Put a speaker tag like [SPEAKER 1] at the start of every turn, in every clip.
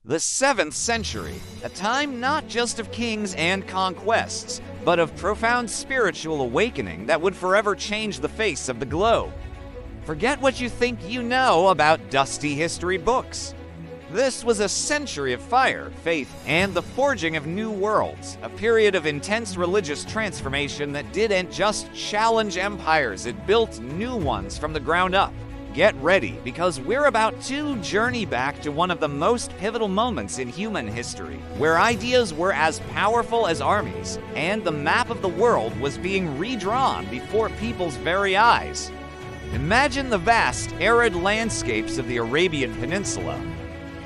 [SPEAKER 1] The 7th century, a time not just of kings and conquests, but of profound spiritual awakening that would forever change the face of the globe. Forget what you think you know about dusty history books. This was a century of fire, faith, and the forging of new worlds, a period of intense religious transformation that didn't just challenge empires, it built new ones from the ground up. Get ready, because we're about to journey back to one of the most pivotal moments in human history, where ideas were as powerful as armies, and the map of the world was being redrawn before people's very eyes. Imagine the vast, arid landscapes of the Arabian Peninsula.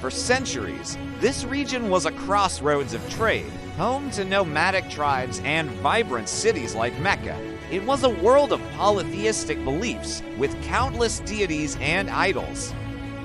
[SPEAKER 1] For centuries, this region was a crossroads of trade, home to nomadic tribes and vibrant cities like Mecca. It was a world of polytheistic beliefs, with countless deities and idols.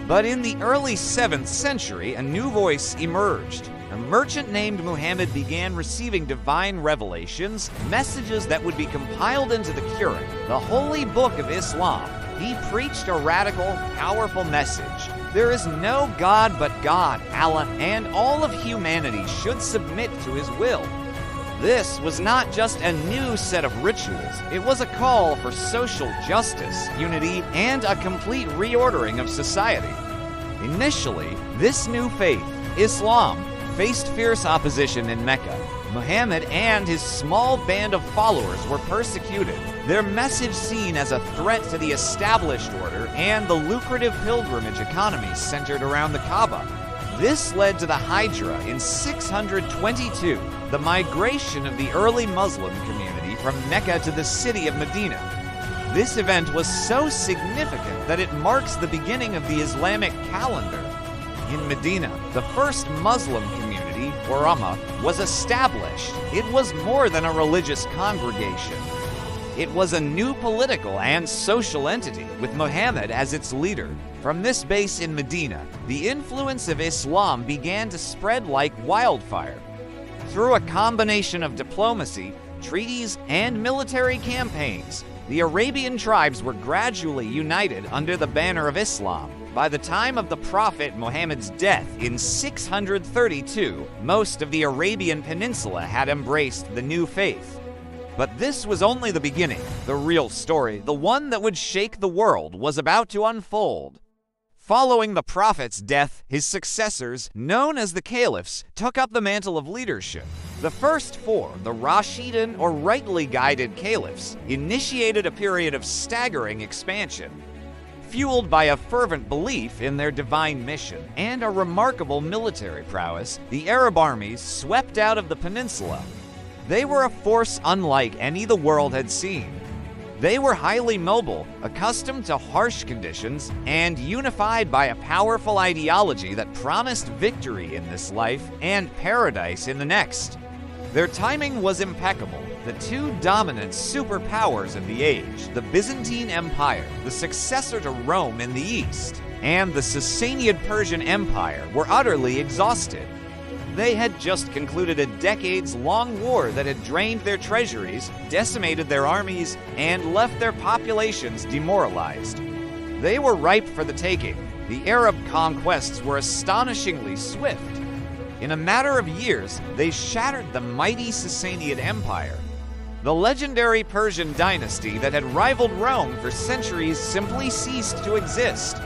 [SPEAKER 1] But in the early 7th century, a new voice emerged. A merchant named Muhammad began receiving divine revelations, messages that would be compiled into the Quran, the holy book of Islam. He preached a radical, powerful message. There is no God but God, Allah, and all of humanity should submit to his will. This was not just a new set of rituals, it was a call for social justice, unity, and a complete reordering of society. Initially, this new faith, Islam, faced fierce opposition in Mecca. Muhammad and his small band of followers were persecuted, their message seen as a threat to the established order and the lucrative pilgrimage economies centered around the Kaaba. This led to the Hijra in 622, the migration of the early Muslim community from Mecca to the city of Medina. This event was so significant that it marks the beginning of the Islamic calendar. In Medina, the first Muslim community, or Ummah, was established. It was more than a religious congregation. It was a new political and social entity, with Muhammad as its leader. From this base in Medina, the influence of Islam began to spread like wildfire. Through a combination of diplomacy, treaties, and military campaigns, the Arabian tribes were gradually united under the banner of Islam. By the time of the Prophet Muhammad's death in 632, most of the Arabian Peninsula had embraced the new faith. But this was only the beginning. The real story, the one that would shake the world, was about to unfold. Following the Prophet's death, his successors, known as the Caliphs, took up the mantle of leadership. The first four, the Rashidun or rightly guided Caliphs, initiated a period of staggering expansion. Fueled by a fervent belief in their divine mission and a remarkable military prowess, the Arab armies swept out of the peninsula. They were a force unlike any the world had seen. They were highly mobile, accustomed to harsh conditions, and unified by a powerful ideology that promised victory in this life and paradise in the next. Their timing was impeccable. The two dominant superpowers of the age, the Byzantine Empire, the successor to Rome in the east, and the Sassanid Persian Empire, were utterly exhausted. They had just concluded a decades-long war that had drained their treasuries, decimated their armies, and left their populations demoralized. They were ripe for the taking. The Arab conquests were astonishingly swift. In a matter of years, they shattered the mighty Sassanid Empire. The legendary Persian dynasty that had rivaled Rome for centuries simply ceased to exist.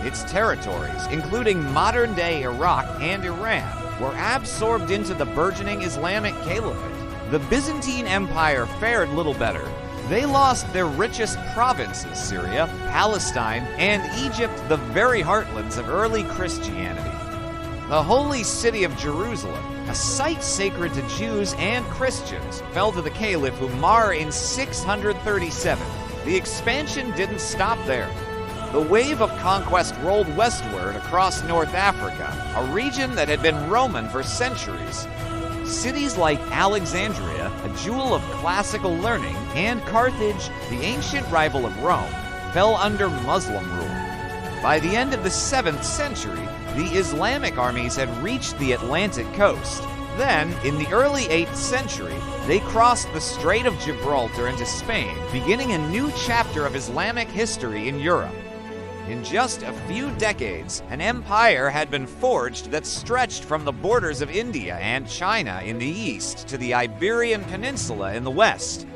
[SPEAKER 1] Its territories, including modern-day Iraq and Iran, were absorbed into the burgeoning Islamic Caliphate. The Byzantine Empire fared little better. They lost their richest provinces, Syria, Palestine, and Egypt, the very heartlands of early Christianity. The holy city of Jerusalem, a site sacred to Jews and Christians, fell to the Caliph Umar in 637. The expansion didn't stop there. The wave of conquest rolled westward across North Africa, a region that had been Roman for centuries. Cities like Alexandria, a jewel of classical learning, and Carthage, the ancient rival of Rome, fell under Muslim rule. By the end of the 7th century, the Islamic armies had reached the Atlantic coast. Then, in the early 8th century, they crossed the Strait of Gibraltar into Spain, beginning a new chapter of Islamic history in Europe. In just a few decades, an empire had been forged that stretched from the borders of India and China in the east to the Iberian Peninsula in the west.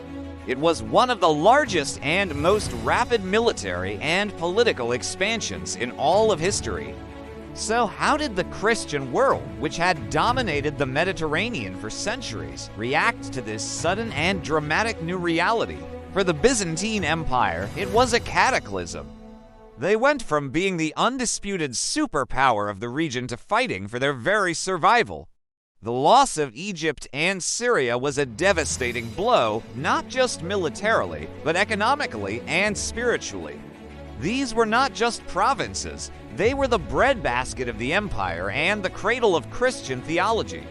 [SPEAKER 1] It was one of the largest and most rapid military and political expansions in all of history. So how did the Christian world, which had dominated the Mediterranean for centuries, react to this sudden and dramatic new reality? For the Byzantine Empire, it was a cataclysm. They went from being the undisputed superpower of the region to fighting for their very survival. The loss of Egypt and Syria was a devastating blow, not just militarily, but economically and spiritually. These were not just provinces, they were the breadbasket of the empire and the cradle of Christian theology.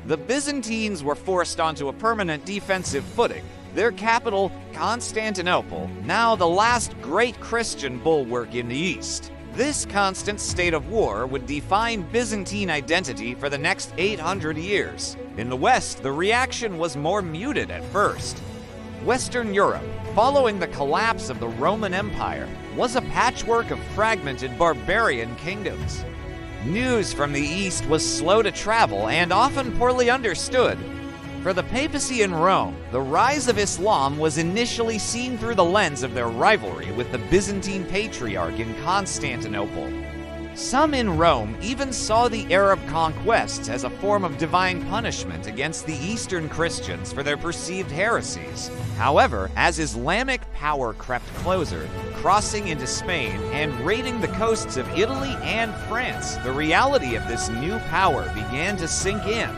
[SPEAKER 1] The Byzantines were forced onto a permanent defensive footing, their capital, Constantinople, now the last great Christian bulwark in the East. This constant state of war would define Byzantine identity for the next 800 years. In the West, the reaction was more muted at first. Western Europe, following the collapse of the Roman Empire, was a patchwork of fragmented barbarian kingdoms. News from the East was slow to travel and often poorly understood. For the papacy in Rome, the rise of Islam was initially seen through the lens of their rivalry with the Byzantine Patriarch in Constantinople. Some in Rome even saw the Arab conquests as a form of divine punishment against the Eastern Christians for their perceived heresies. However, as Islamic power crept closer, crossing into Spain and raiding the coasts of Italy and France, the reality of this new power began to sink in.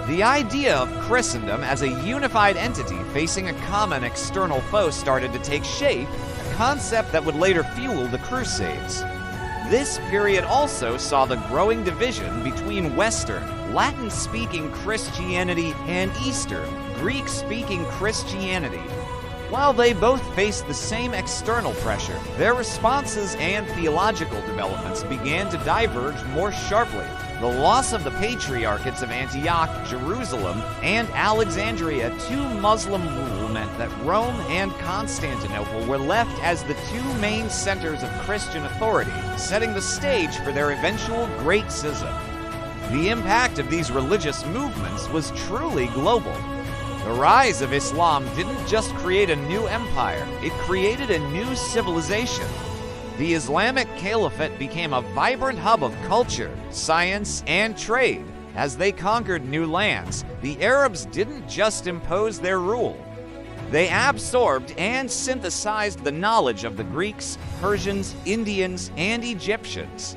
[SPEAKER 1] The idea of Christendom as a unified entity facing a common external foe started to take shape, a concept that would later fuel the Crusades. This period also saw the growing division between Western, Latin-speaking Christianity and Eastern, Greek-speaking Christianity. While they both faced the same external pressure, their responses and theological developments began to diverge more sharply. The loss of the patriarchates of Antioch, Jerusalem, and Alexandria to Muslim rule meant that Rome and Constantinople were left as the two main centers of Christian authority, setting the stage for their eventual Great Schism. The impact of these religious movements was truly global. The rise of Islam didn't just create a new empire, it created a new civilization. The Islamic Caliphate became a vibrant hub of culture, science, and trade. As they conquered new lands, the Arabs didn't just impose their rule. They absorbed and synthesized the knowledge of the Greeks, Persians, Indians, and Egyptians.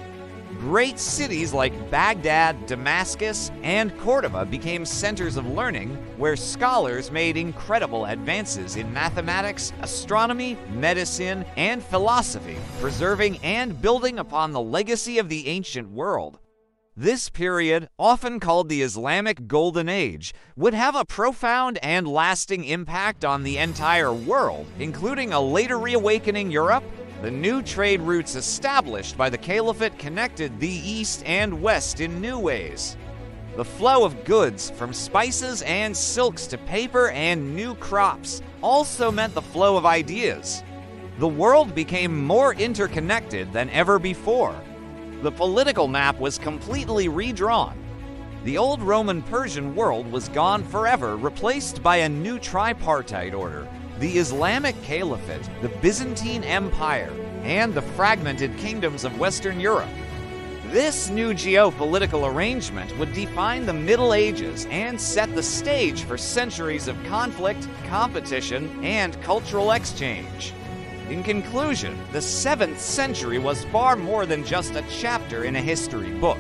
[SPEAKER 1] Great cities like Baghdad, Damascus, and Cordoba became centers of learning where scholars made incredible advances in mathematics, astronomy, medicine, and philosophy, preserving and building upon the legacy of the ancient world. This period, often called the Islamic Golden Age, would have a profound and lasting impact on the entire world, including a later reawakening Europe. The new trade routes established by the Caliphate connected the East and West in new ways. The flow of goods, from spices and silks to paper and new crops, also meant the flow of ideas. The world became more interconnected than ever before. The political map was completely redrawn. The old Roman-Persian world was gone forever, replaced by a new tripartite order. The Islamic Caliphate, the Byzantine Empire, and the fragmented kingdoms of Western Europe. This new geopolitical arrangement would define the Middle Ages and set the stage for centuries of conflict, competition, and cultural exchange. In conclusion, the 7th century was far more than just a chapter in a history book.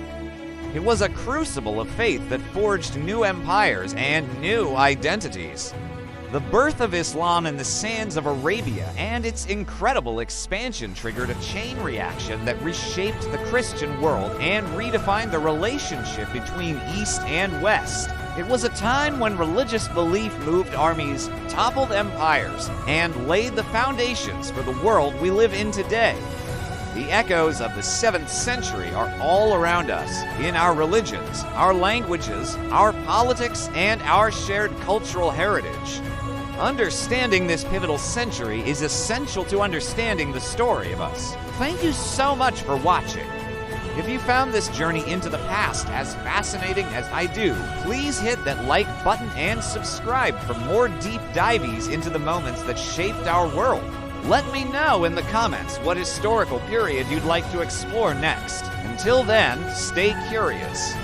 [SPEAKER 1] It was a crucible of faith that forged new empires and new identities. The birth of Islam in the sands of Arabia and its incredible expansion triggered a chain reaction that reshaped the Christian world and redefined the relationship between East and West. It was a time when religious belief moved armies, toppled empires, and laid the foundations for the world we live in today. The echoes of the 7th century are all around us, in our religions, our languages, our politics, and our shared cultural heritage. Understanding this pivotal century is essential to understanding the story of us. Thank you so much for watching. If you found this journey into the past as fascinating as I do, please hit that like button and subscribe for more deep dives into the moments that shaped our world. Let me know in the comments what historical period you'd like to explore next. Until then, stay curious.